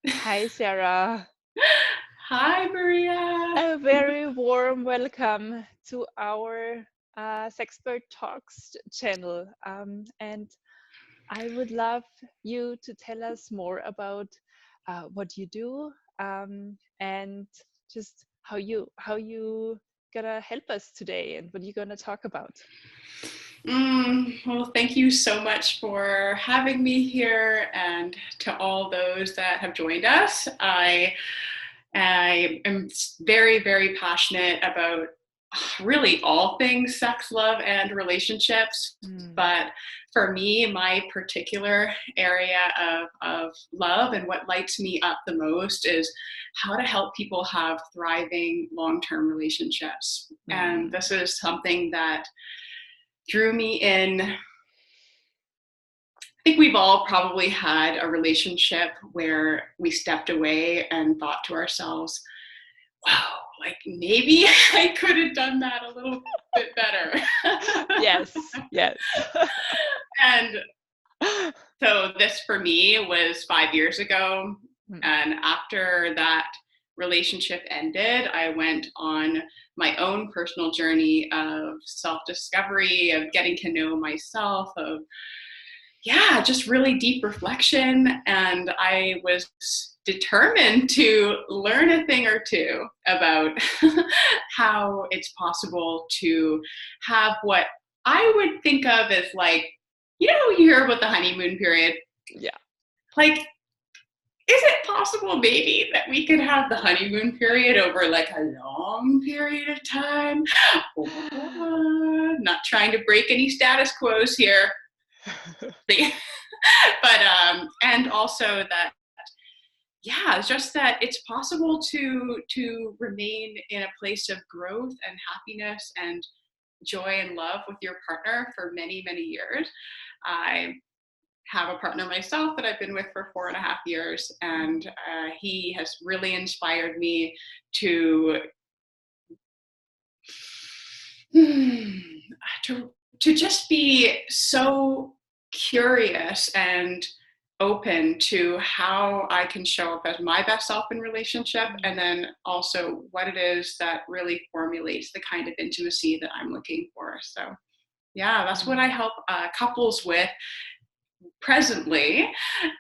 Hi, Sarah. Hi, Maria. A very warm welcome to our Sexpert Talks channel. And I would love you to tell us more about what you do and just how you gonna help us today and what you're gonna talk about. Well, thank you so much for having me here, and to all those that have joined us. I am very, very passionate about really all things sex, love, and relationships. Mm, But for me, my particular area of love and what lights me up the most is how to help people have thriving long term relationships. And mm, this is something that drew me in. I think we've all probably had a relationship where we stepped away and thought to ourselves, wow, like maybe I could have done that a little bit better. yes, yes. And so this for me was 5 years ago. Mm, And after that relationship ended, I went on my own personal journey of self discovery, of getting to know myself, of yeah, just really deep reflection. And I was determined to learn a thing or two about how it's possible to have what I would think of as like, you hear about the honeymoon period. yeah. Like, is it possible maybe that we could have the honeymoon period over like a long period of time? Not trying to break any status quos here. But and also that yeah, it's just that it's possible to remain in a place of growth and happiness and joy and love with your partner for many, many years. I have a partner myself that I've been with for 4.5 years, and he has really inspired me to to to just be so curious and open to how I can show up as my best self in relationship, and then also what it is that really formulates the kind of intimacy that I'm looking for. So yeah, that's what I Mm. help couples with presently.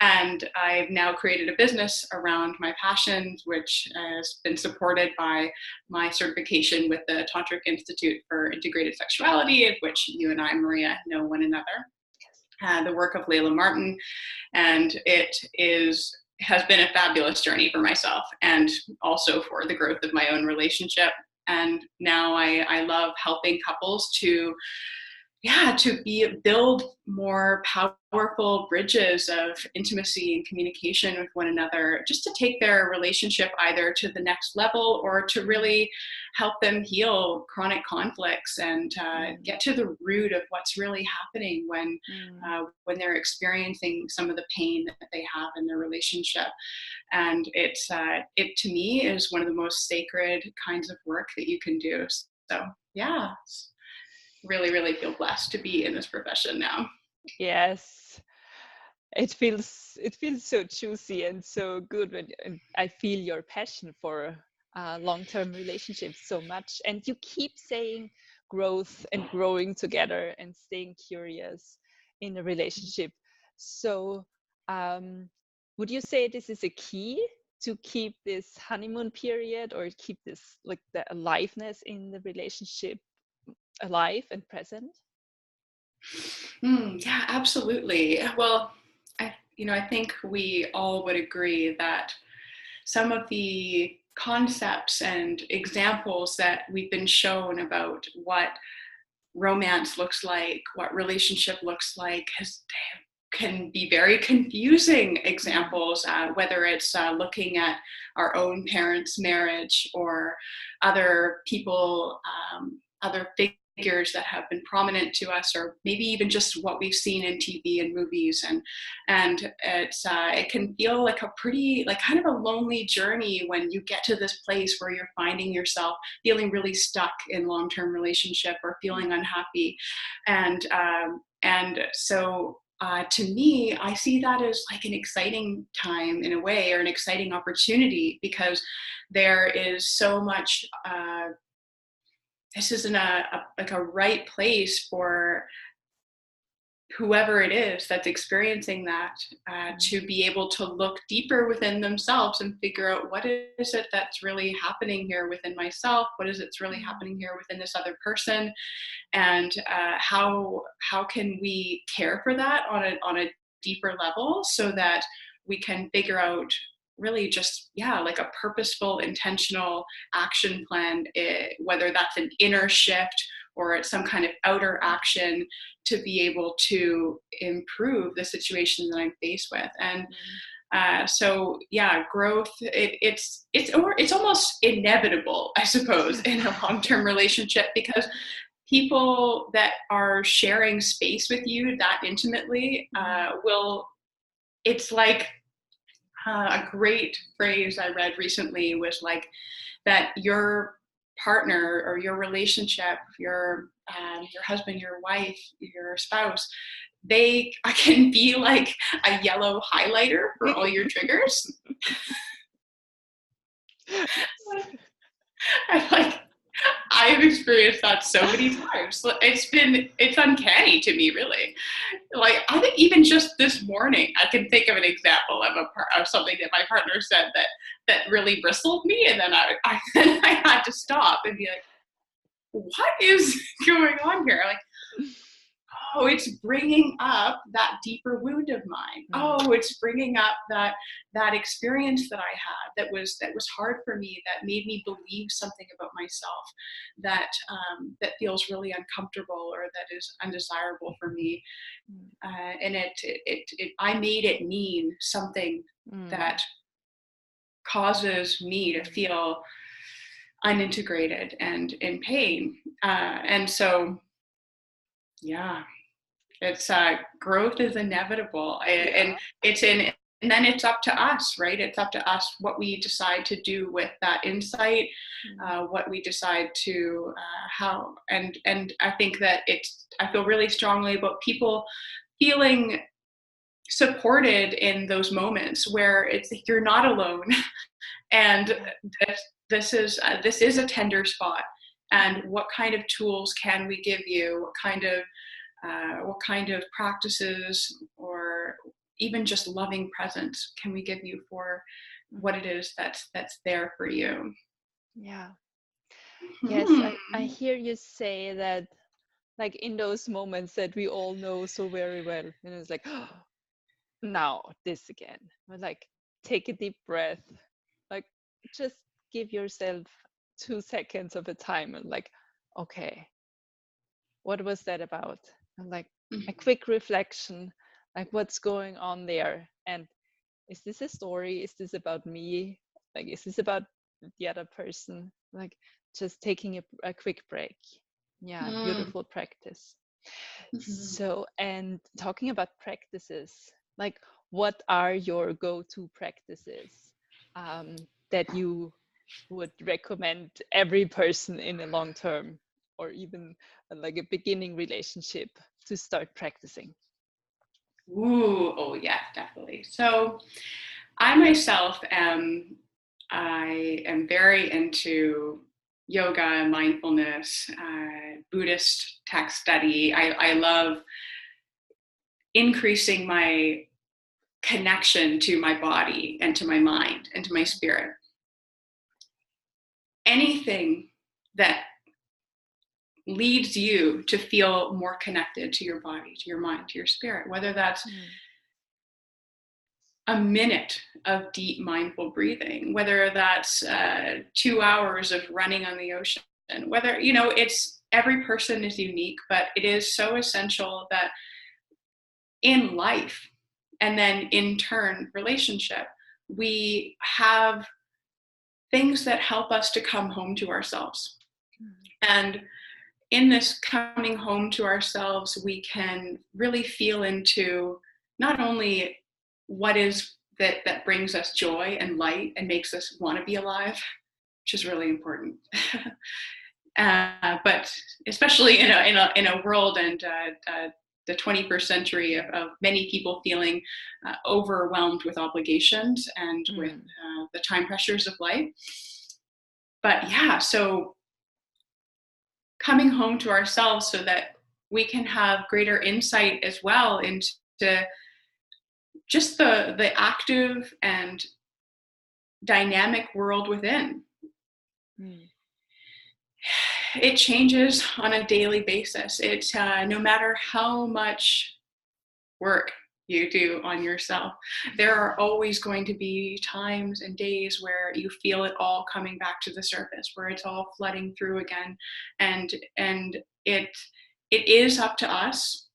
And I've now created a business around my passions, which has been supported by my certification with the Tantric Institute for Integrated Sexuality, of which you and I, Maria, know one another. The work of Layla Martin, and it has been a fabulous journey for myself and also for the growth of my own relationship. And now I love helping couples to build more powerful bridges of intimacy and communication with one another, just to take their relationship either to the next level or to really help them heal chronic conflicts and Mm, get to the root of what's really happening mm, when they're experiencing some of the pain that they have in their relationship. And it to me is one of the most sacred kinds of work that you can do. So yeah, really, really feel blessed to be in this profession now. yes. It feels so juicy and so good when and I feel your passion for long-term relationships so much. And you keep saying growth and growing together and staying curious in a relationship. So, um, would you say this is a key to keep this honeymoon period or keep this like the aliveness in the relationship alive and present? Yeah, absolutely. Well, I think we all would agree that some of the concepts and examples that we've been shown about what romance looks like, what relationship looks like, can be very confusing Mm, examples, whether it's looking at our own parents' marriage or other people, other figures that have been prominent to us, or maybe even just what we've seen in TV and movies. And it can feel like a pretty, like kind of a lonely journey when you get to this place where you're finding yourself feeling really stuck in long-term relationship or feeling unhappy. And so to me, I see that as like an exciting time in a way, or an exciting opportunity, because there is so much, this isn't like a right place for whoever it is that's experiencing that, to be able to look deeper within themselves and figure out, what is it that's really happening here within myself? What is it's really happening here within this other person? And how can we care for that on a deeper level, so that we can figure out really just, yeah, like a purposeful, intentional action plan, whether that's an inner shift or it's some kind of outer action, to be able to improve the situation that I'm faced with. And so yeah, growth, it's almost inevitable, I suppose, in a long-term relationship, because people that are sharing space with you that intimately will, it's like, a great phrase I read recently was like, that your partner or your relationship, your husband, your wife, your spouse, they can be like a yellow highlighter for all your triggers. I like, I have experienced that so many times. It's uncanny to me, really. Like, I think even just this morning, I can think of an example of something that my partner said that really bristled me, and then I had to stop and be like, what is going on here? Like, oh, it's bringing up that deeper wound of mine. Oh, it's bringing up that experience that I had that was hard for me, that made me believe something about myself that that feels really uncomfortable, or that is undesirable for me. And I made it mean something that causes me to feel unintegrated and in pain. And so, yeah, it's growth is inevitable, and and then it's up to us, right? It's up to us what we decide to do with that insight, what we decide to how, and I think that I feel really strongly about people feeling supported in those moments where you're not alone, and this is a tender spot. And what kind of tools can we give you? What kind of practices, or even just loving presence, can we give you for what it is that's there for you? Yeah. Yes, I hear you say that, like in those moments that we all know so very well, and it's like, oh, now this again. But like, take a deep breath, like just give yourself 2 seconds of a time, and like, okay, what was that about? And like a quick reflection, like what's going on there, and is this a story? Is this about me? Like, is this about the other person? Like, just taking a quick break. Yeah, beautiful practice. So, and talking about practices, like, what are your go-to practices that you would recommend every person in a long term, or even like a beginning relationship, to start practicing? Oh yeah, definitely. So I myself I am very into yoga, mindfulness, Buddhist text study. I love increasing my connection to my body and to my mind and to my spirit. Anything that leads you to feel more connected to your body, to your mind, to your spirit, whether that's a minute of deep mindful breathing, whether that's 2 hours of running on the ocean, whether, it's, every person is unique, but it is so essential that in life, and then in turn relationship, we have things that help us to come home to ourselves. And in this coming home to ourselves, we can really feel into not only what is that brings us joy and light and makes us want to be alive, which is really important. But especially in a world and the 21st century of many people feeling overwhelmed with obligations and with the time pressures of life. But yeah, so coming home to ourselves so that we can have greater insight as well into just the active and dynamic world within. It changes on a daily basis. It's no matter how much work you do on yourself, there are always going to be times and days where you feel it all coming back to the surface, where it's all flooding through again. And it is up to us.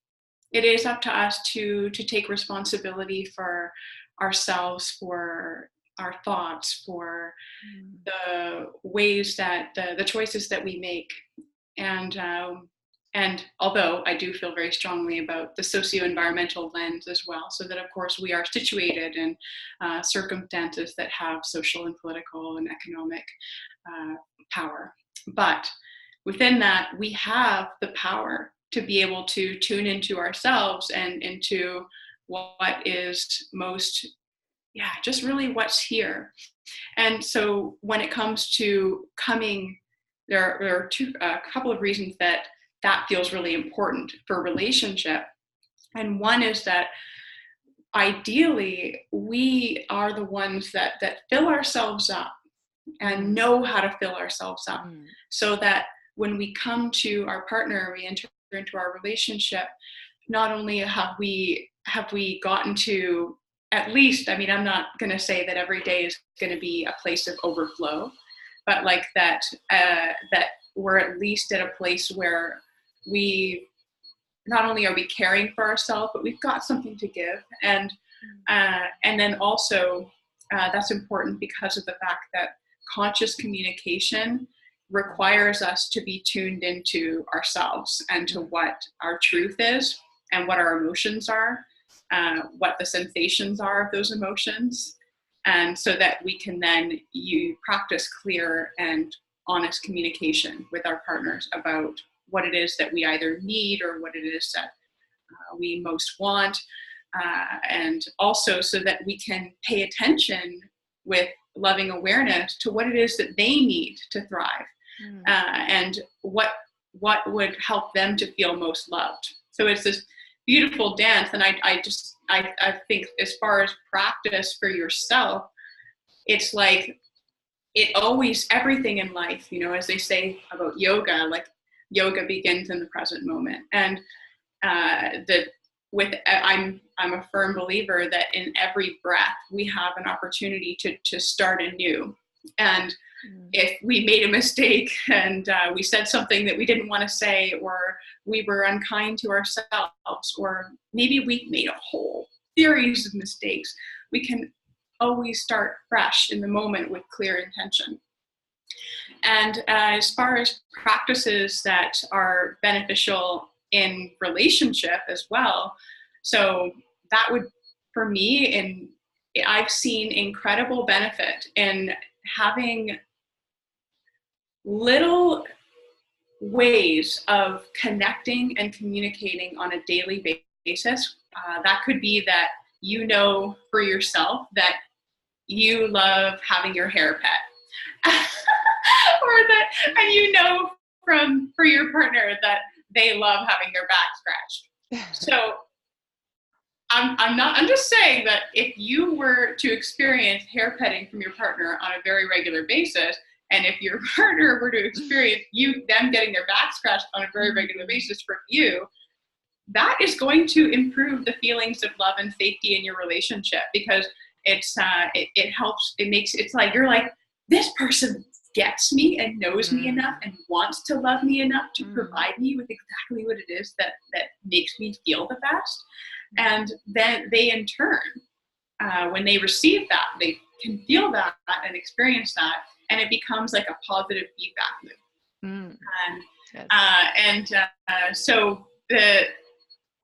It is up to us to take responsibility for ourselves, for our thoughts, for the ways that the choices that we make. And although I do feel very strongly about the socio-environmental lens as well, so that of course we are situated in circumstances that have social and political and economic power. But within that, we have the power to be able to tune into ourselves and into what is most, just really what's here. And so when it comes to coming, there are a couple of reasons that feels really important for relationship. And one is that ideally we are the ones that fill ourselves up and know how to fill ourselves up, so that when we come to our partner, we enter into our relationship, not only have we gotten to, at least, I mean, I'm not going to say that every day is going to be a place of overflow, but like that we're at least at a place where we not only are we caring for ourselves, but we've got something to give. And then also that's important because of the fact that conscious communication requires us to be tuned into ourselves and to what our truth is and what our emotions are, what the sensations are of those emotions. And so that we can then practice clear and honest communication with our partners about what it is that we either need or what it is that we most want. And also so that we can pay attention with loving awareness to what it is that they need to thrive, and what would help them to feel most loved. So it's this beautiful dance. And I think as far as practice for yourself, it's like everything in life, as they say about yoga, like yoga begins in the present moment. And I'm a firm believer that in every breath we have an opportunity to start anew. And if we made a mistake and we said something that we didn't want to say, or we were unkind to ourselves, or maybe we made a whole series of mistakes, we can always start fresh in the moment with clear intention. And as far as practices that are beneficial in relationship as well, so that would, for me, I've seen incredible benefit in having little ways of connecting and communicating on a daily basis. That could be that for yourself that you love having your hair pet. Or that, and for your partner that they love having their back scratched. So I'm just saying that if you were to experience hair petting from your partner on a very regular basis, and if your partner were to experience them getting their back scratched on a very regular basis from you, that is going to improve the feelings of love and safety in your relationship, because it helps. It's like you're like, this person gets me and knows me enough and wants to love me enough to provide me with exactly what it is that makes me feel the best. And then they in turn, when they receive that, they can feel that and experience that, and it becomes like a positive feedback loop.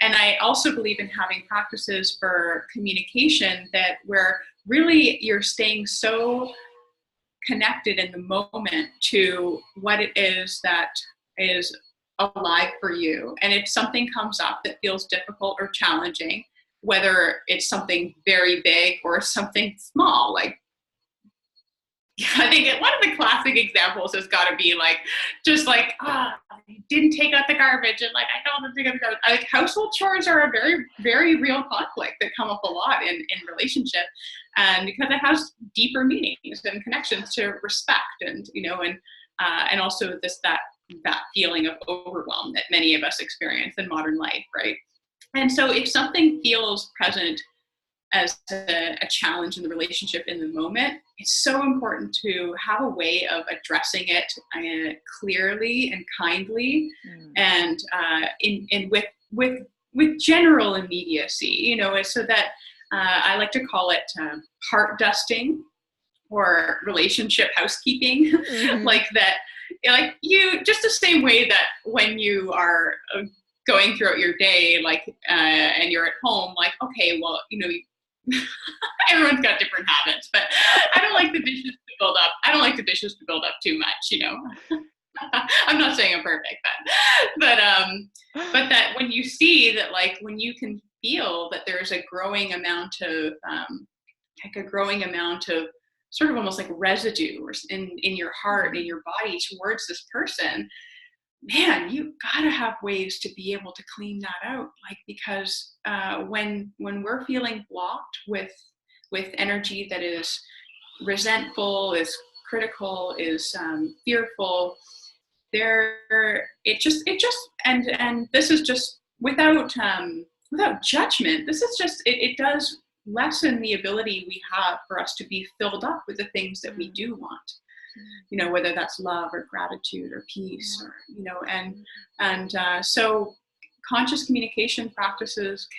And I also believe in having practices for communication where really you're staying so connected in the moment to what it is that is alive for you. And if something comes up that feels difficult or challenging, whether it's something very big or something small, like I think one of the classic examples has got to be like, just like, I didn't take out the garbage, and like, I don't take out the garbage. Like, household chores are a very, very real conflict that come up a lot in relationship, and because it has deeper meanings and connections to respect, and and also that feeling of overwhelm that many of us experience in modern life, right? And so, if something feels present as a challenge in the relationship in the moment, it's so important to have a way of addressing it clearly and kindly, and with general immediacy, so that I like to call it heart dusting or relationship housekeeping. Like that, like you, just the same way that when you are going throughout your day, like and you're at home, like, okay, well, everyone's got different habits, but I don't like the dishes to build up. I don't like the dishes to build up too much. I'm not saying I'm perfect, but that when you see that, like, when you can feel that there's a growing amount of sort of almost like residue or in your heart, in your body towards this person, man, you gotta have ways to be able to clean that out. Like, because when we're feeling blocked with energy that is resentful, is critical, is fearful, and this is just without judgment. This is just it does lessen the ability we have for us to be filled up with the things that we do want. Whether that's love or gratitude or peace, or so conscious communication practices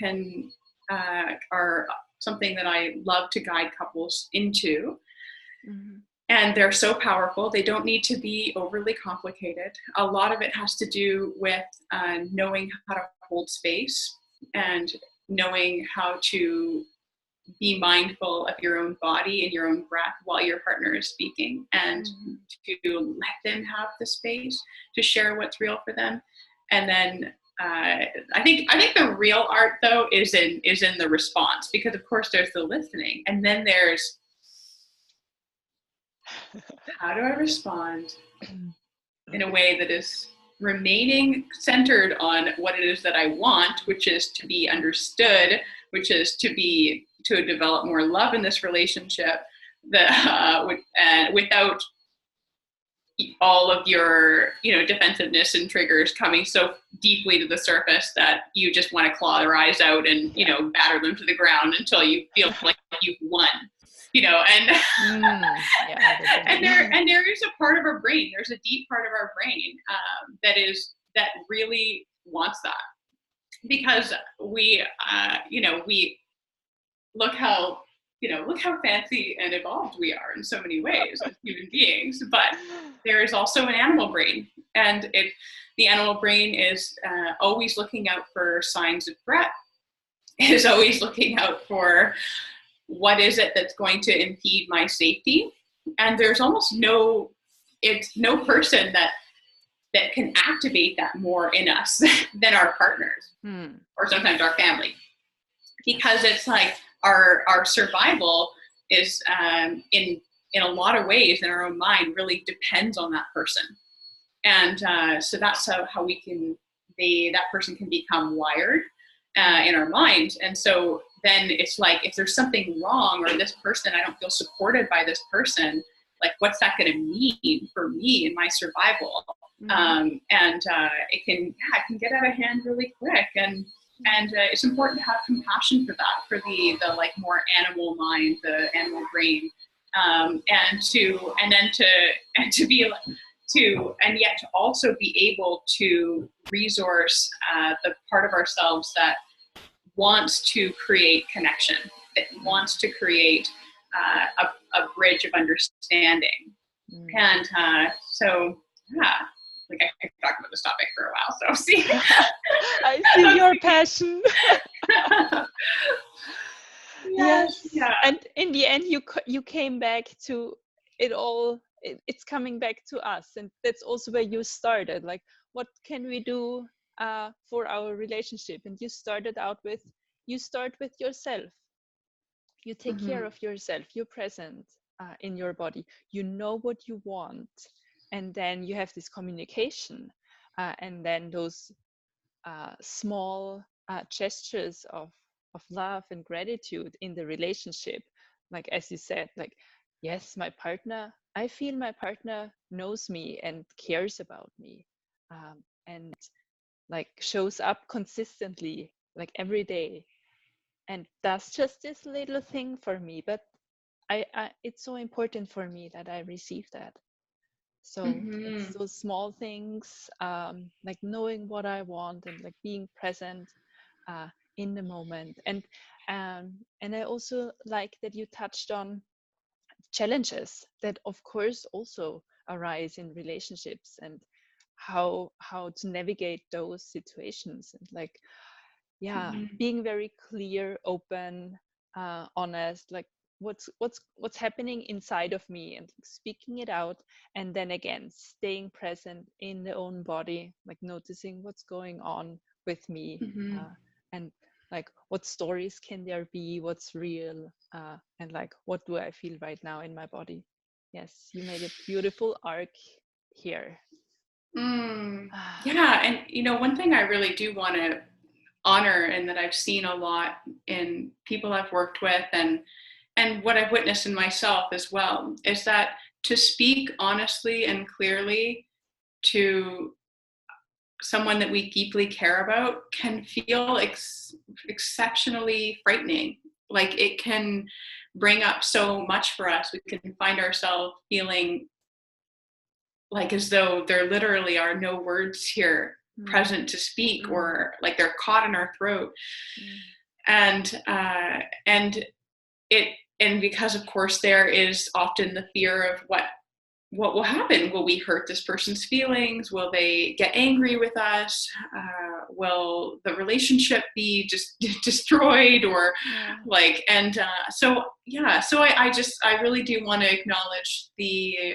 are something that I love to guide couples into. And they're so powerful. They don't need to be overly complicated. A lot of it has to do with knowing how to hold space and knowing how to be mindful of your own body and your own breath while your partner is speaking, and to let them have the space to share what's real for them. And then I think the real art, though, is in the response, because of course there's the listening, and then there's how do I respond in a way that is remaining centered on what it is that I want, which is to be understood, which is to develop more love in this relationship, without all of your defensive,ness and triggers coming so deeply to the surface that you just want to claw their eyes out and batter them to the ground until you feel like you've won. And and there is a part of our brain, there's a deep part of our brain that really wants that, because we look how fancy and evolved we are in so many ways as human beings, but there is also an animal brain, and the animal brain is always looking out for signs of threat, is always looking out for what is it that's going to impede my safety. And there's almost no person that can activate that more in us than our partners, or sometimes our family, because it's like our survival is in a lot of ways in our own mind really depends on that person. And so that's how we can that person can become wired in our mind. And so then it's like, if there's something wrong, or this person, I don't feel supported by this person, like, what's that going to mean for me in my survival? And it can get out of hand really quick. And it's important to have compassion for that, for the like more animal mind, the animal brain, and yet to also be able to resource the part of ourselves that wants to create connection, that wants to create a bridge of understanding. And so, like, I could talk about this topic for a while. So see, I see your passion. Yes. Yeah. And in the end, you came back to it all. It's coming back to us, and that's also where you started. Like, what can we do for our relationship? And you started out with, you start with yourself. You take care Mm-hmm. of yourself. You're present in your body. You know what you want, and then you have this communication, and then those small gestures of love and gratitude in the relationship. Like as you said, like, yes, my partner, I feel my partner knows me and cares about me, and like shows up consistently, like every day, and does just this little thing for me. But I it's so important for me that I receive that. So it's Mm-hmm. those small things, like knowing what I want and like being present uh, in the moment. And I also like that you touched on challenges that, of course, also arise in relationships, and how to navigate those situations, and like, yeah, Mm-hmm. being very clear, open, honest, like what's happening inside of me, and speaking it out, and then again staying present in the own body, like noticing what's going on with me, Mm-hmm. and like what stories can there be, what's real, and like what do I feel right now in my body. Yes, you made a beautiful arc here. Mm. Yeah, and one thing I really do want to honor, and that I've seen a lot in people I've worked with, and what I've witnessed in myself as well, is that to speak honestly and clearly to someone that we deeply care about can feel exceptionally frightening. Like, it can bring up so much for us. We can find ourselves feeling like as though there literally are no words here Mm, present to speak, mm, or like they're caught in our throat. mm, And it and because of course there is often the fear of what will happen. Will we hurt this person's feelings? Will they get angry with us? Will the relationship be just destroyed? Or yeah. like, and so yeah, so I really do want to acknowledge the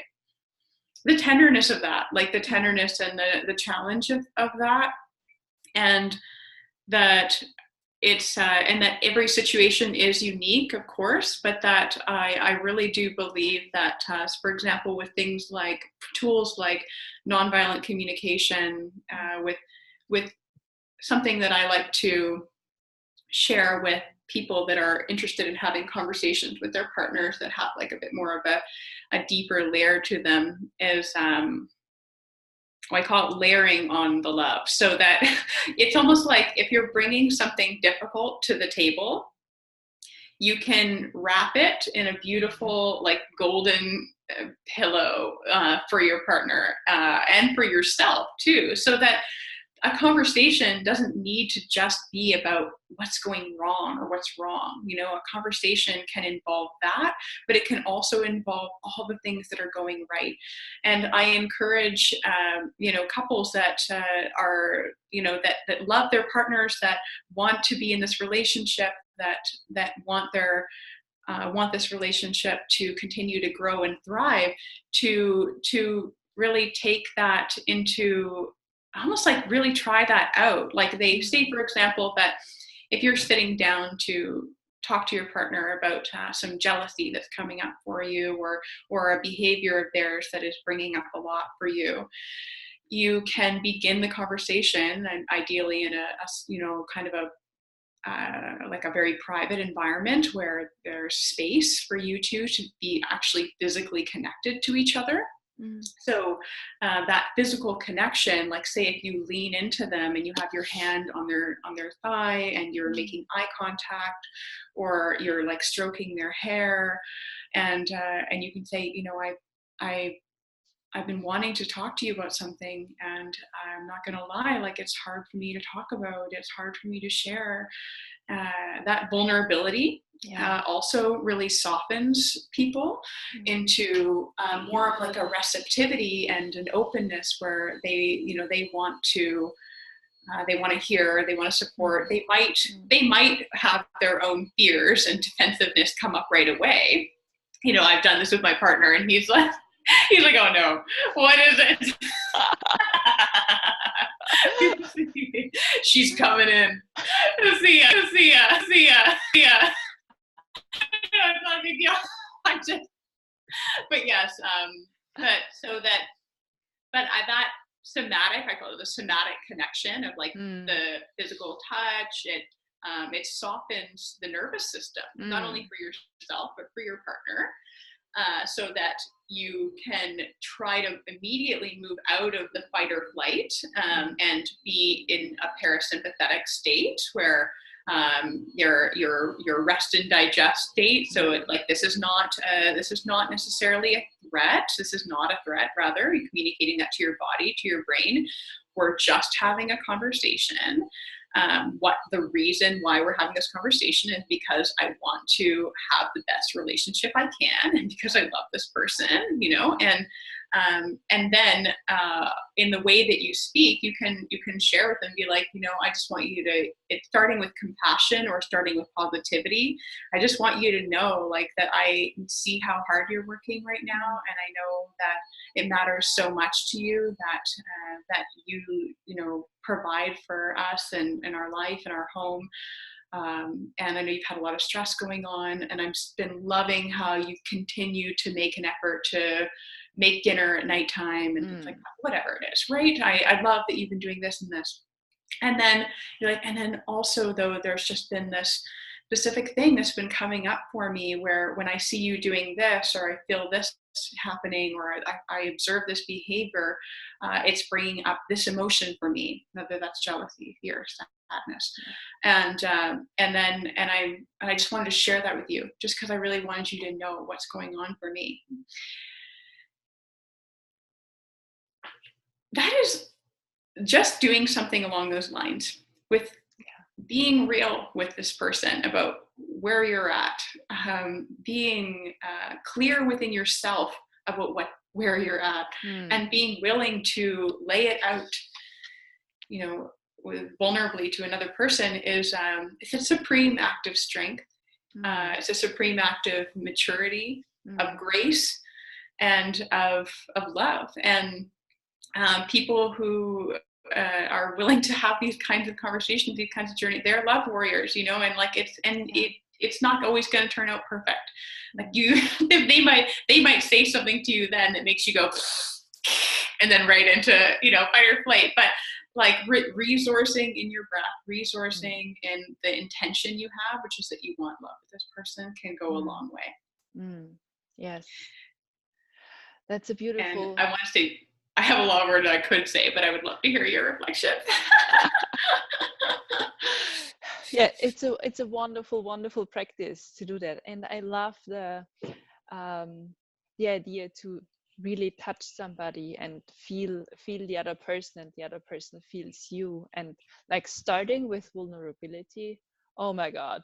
tenderness of that, like the Mm, tenderness and the challenge of that, and that it's and that every situation is unique, of course, but that I really do believe that, for example, with things like tools like nonviolent communication, with something that I like to share with people that are interested in having conversations with their partners that have like a bit more of a deeper layer to them, is I call it layering on the love. So that it's almost like if you're bringing something difficult to the table, you can wrap it in a beautiful, like, golden pillow for your partner, and for yourself too, so that a conversation doesn't need to just be about what's going wrong or what's wrong. A conversation can involve that, but it can also involve all the things that are going right. And I encourage, couples that are, that love their partners, that want to be in this relationship, that want this relationship to continue to grow and thrive, to really take that into, almost like really try that out. Like, they say, for example, that if you're sitting down to talk to your partner about some jealousy that's coming up for you, or a behavior of theirs that is bringing up a lot for you, you can begin the conversation, and ideally in a kind of a like a very private environment where there's space for you two to be actually physically connected to each other. mm, So that physical connection, like, say if you lean into them and you have your hand on their thigh and you're mm, making eye contact, or you're like stroking their hair, and you can say, I I've been wanting to talk to you about something, and I'm not going to lie, like, it's hard for me to talk about. It's hard for me to share. That vulnerability yeah. also really softens people Mm, into more of like a receptivity and an openness, where they want to hear, they want to support. mm, mm, They might have their own fears and defensiveness come up right away. I've done this with my partner, and he's like, oh no, what is it? She's coming in. See ya. It's not a big deal. I just, but yes, that somatic, I call it the somatic connection of like the physical touch. It softens the nervous system, not only for yourself, but for your partner. So that you can try to immediately move out of the fight or flight and be in a parasympathetic state where your rest and digest state. So this is not necessarily a threat. This is not a threat. Rather, you're communicating that to your body, to your brain. We're just having a conversation. What the reason why we're having this conversation is because I want to have the best relationship I can, and because I love this person, and then in the way that you speak, you can share with them, be like, I just want you to, it's starting with compassion or starting with positivity. I just want you to know, like, that I see how hard you're working right now, and I know that it matters so much to you that you provide for us and our life and our home. And I know you've had a lot of stress going on, and I've been loving how you continue to make an effort to make dinner at nighttime and things like that, whatever it is, right? I love that you've been doing this and this. And then you're like, and then also though, there's just been this specific thing that's been coming up for me where when I see you doing this, or I feel this happening, or I observe this behavior, it's bringing up this emotion for me, whether that's jealousy, fear, sadness. And I just wanted to share that with you, just because I really wanted you to know what's going on for me. That is just doing something along those lines, with being real with this person about where you're at, being clear within yourself about where you're at, and being willing to lay it out, vulnerably to another person is it's a supreme act of strength. It's a supreme act of maturity, of grace, and of love. And people who are willing to have these kinds of conversations, these kinds of journeys, they're love warriors, and like it's not always going to turn out perfect. Like they might say something to you then that makes you go, and then right into fight or flight. But like resourcing in your breath, resourcing in the intention you have, which is that you want love with this person, can go a long way. Yes, that's a beautiful. And I want to say, I have a lot of words I could say, but I would love to hear your reflection. Yeah, it's a wonderful practice to do that, and I love the idea to really touch somebody and feel the other person, and the other person feels you, and like starting with vulnerability. Oh my God,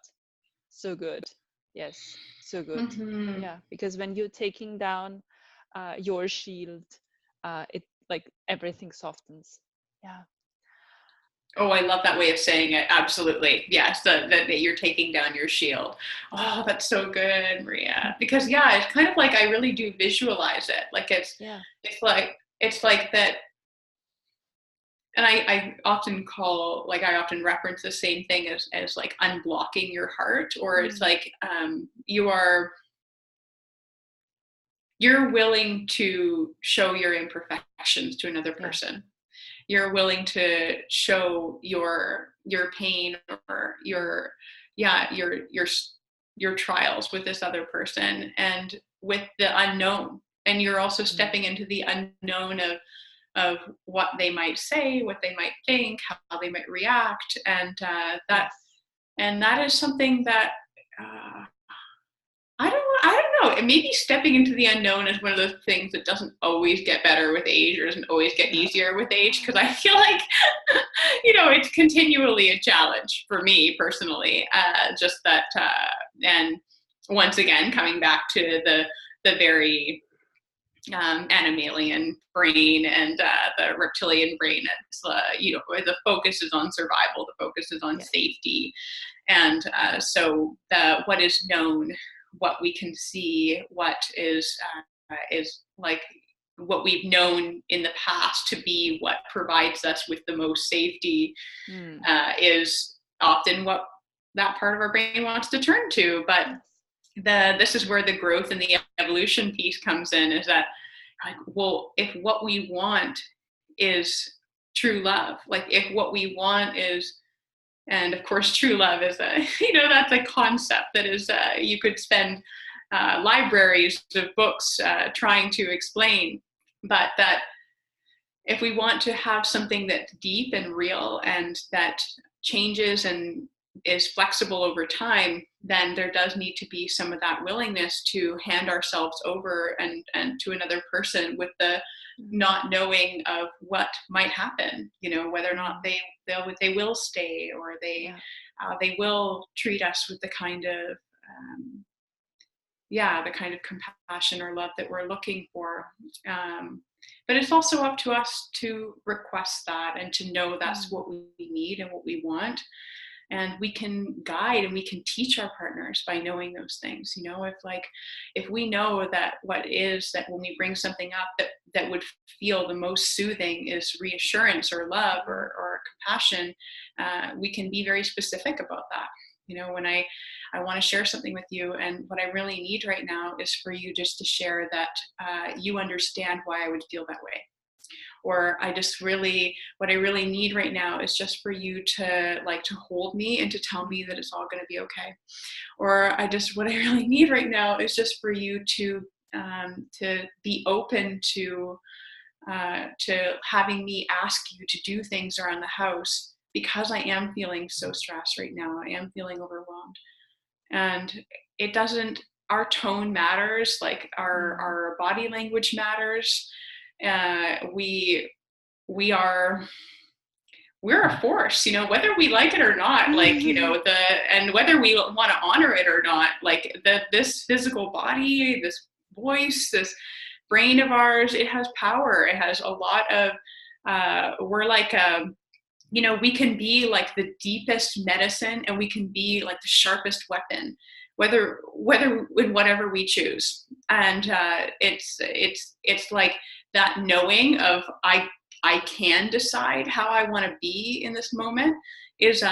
so good. Yes, so good. Yeah, because when you're taking down your shield, it like everything softens. Yeah. Oh, I love that way of saying it. Absolutely. Yes, that you're taking down your shield. Oh, that's so good, Maria. Because it's kind of like I really do visualize it. Like it's like that. And I often reference the same thing as like unblocking your heart, or it's like you're willing to show your imperfections to another person. You're willing to show your pain or your trials with this other person, and with the unknown. And you're also stepping into the unknown of what they might say, what they might think, how they might react, and that is something that I don't know. And maybe stepping into the unknown is one of those things that doesn't always get better with age, or doesn't always get easier with age, because I feel like, it's continually a challenge for me personally. Just that, and once again, coming back to the very animalian brain and the reptilian brain. It's, the focus is on survival, the focus is on safety. And so what is known, what we can see, what is like what we've known in the past to be what provides us with the most safety Mm. is often what that part of our brain wants to turn to. But Yes. this is where the growth and the evolution piece comes in, is that, like, well, if what we want is true love, like if what we want is, and of course true love is a, that's a concept that is, you could spend libraries of books trying to explain, but that if we want to have something that's deep and real and that changes and is flexible over time, then there does need to be some of that willingness to hand ourselves over and to another person with the not knowing of what might happen, whether or not they will stay, or Yeah. they will treat us with the kind of the kind of compassion or love that we're looking for. But it's also up to us to request that and to know that's what we need and what we want. And we can guide and we can teach our partners by knowing those things. If we know that that when we bring something up that would feel the most soothing is reassurance or love or compassion, we can be very specific about that. When I want to share something with you, and what I really need right now is for you just to share that you understand why I would feel that way. Or what I really need right now is just for you to hold me and to tell me that it's all going to be okay. Or what I really need right now is just for you to be open to having me ask you to do things around the house, because I am feeling so stressed right now. I am feeling overwhelmed. And it doesn't, our tone matters, like our body language matters. We're a force, whether we like it or not, and whether we want to honor it or not, this physical body, this voice, this brain of ours, it has power. It has a lot of, we're like, we can be like the deepest medicine, and we can be like the sharpest weapon, whether in whatever we choose. And it's like that knowing of I can decide how I want to be in this moment is,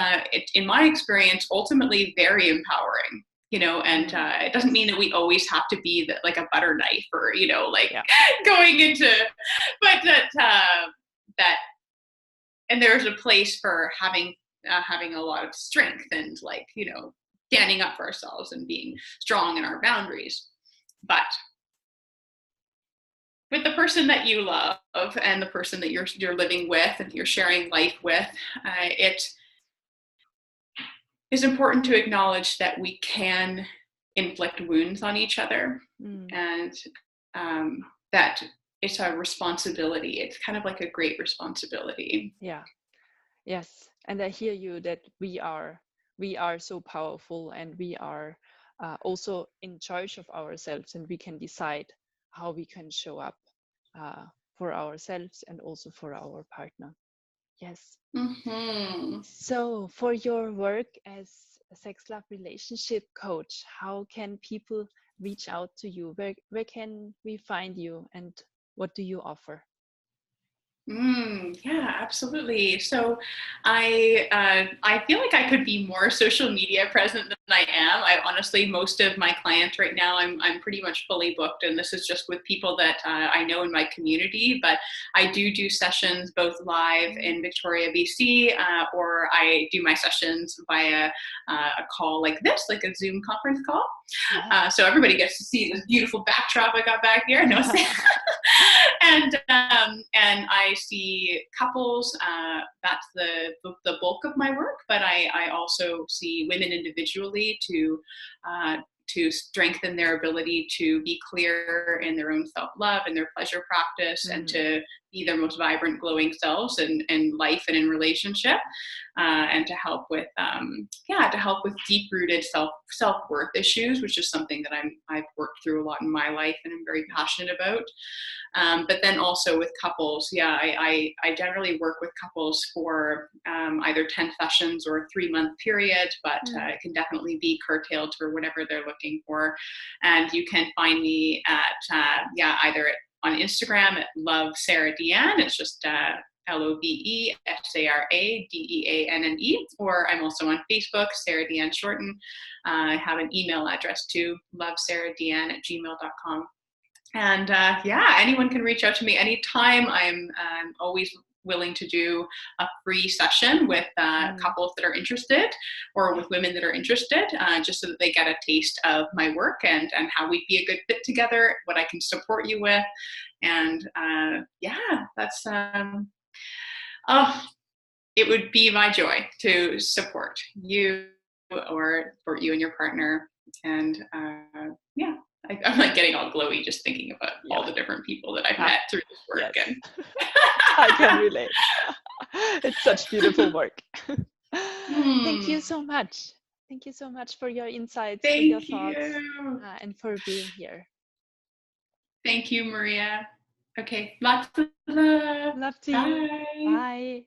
in my experience, ultimately very empowering. And it doesn't mean that we always have to be like a butter knife, or going into, but that and there's a place for having a lot of strength and standing up for ourselves and being strong in our boundaries. But with the person that you love and the person that you're living with and you're sharing life with, it is important to acknowledge that we can inflict wounds on each other, and that it's a responsibility. It's kind of like a great responsibility. Yeah. Yes. And I hear you that we are so powerful, and we are also in charge of ourselves, and we can decide how we can show up for ourselves and also for our partner. Yes. Mm-hmm. So for your work as a sex love relationship coach, how can people reach out to you? Where can we find you, and what do you offer? Yeah, absolutely. So I feel like I could be more social media present than I am. I honestly, most of my clients right now, I'm pretty much fully booked, and this is just with people that I know in my community. But I do sessions both live in Victoria, BC, or I do my sessions via a call like this, like a Zoom conference call. Yeah. So everybody gets to see this beautiful backdrop I got back here. No, and I see couples. That's the bulk of my work, but I also see women individually to strengthen their ability to be clear in their own self-love and their pleasure practice, and to be their most vibrant, glowing selves in life and in relationship, and to help with deep-rooted self-worth issues, which is something that I've worked through a lot in my life and I'm very passionate about. But then also with couples, I generally work with couples for either 10 sessions or a 3-month period, but it can definitely be curtailed for whatever they're looking for. And you can find me at either on Instagram at Love Sara Deanne. It's just LoveSaraDeanne, or I'm also on Facebook, Sara Deanne Shorten. I have an email address too, lovesaradeanne@gmail.com. And anyone can reach out to me anytime. I'm always willing to do a free session with couples that are interested, or with women that are interested, just so that they get a taste of my work and how we'd be a good fit together, what I can support you with. And that's it would be my joy to support you, or support you and your partner. And I'm like getting all glowy just thinking about all the different people that I've met through this work. Yes. And I can relate. It's such beautiful work. Thank you so much. Thank you so much for your insights, for your thoughts, and for being here. Thank you, Maria. Okay, lots of love. Love to Bye. you. Bye.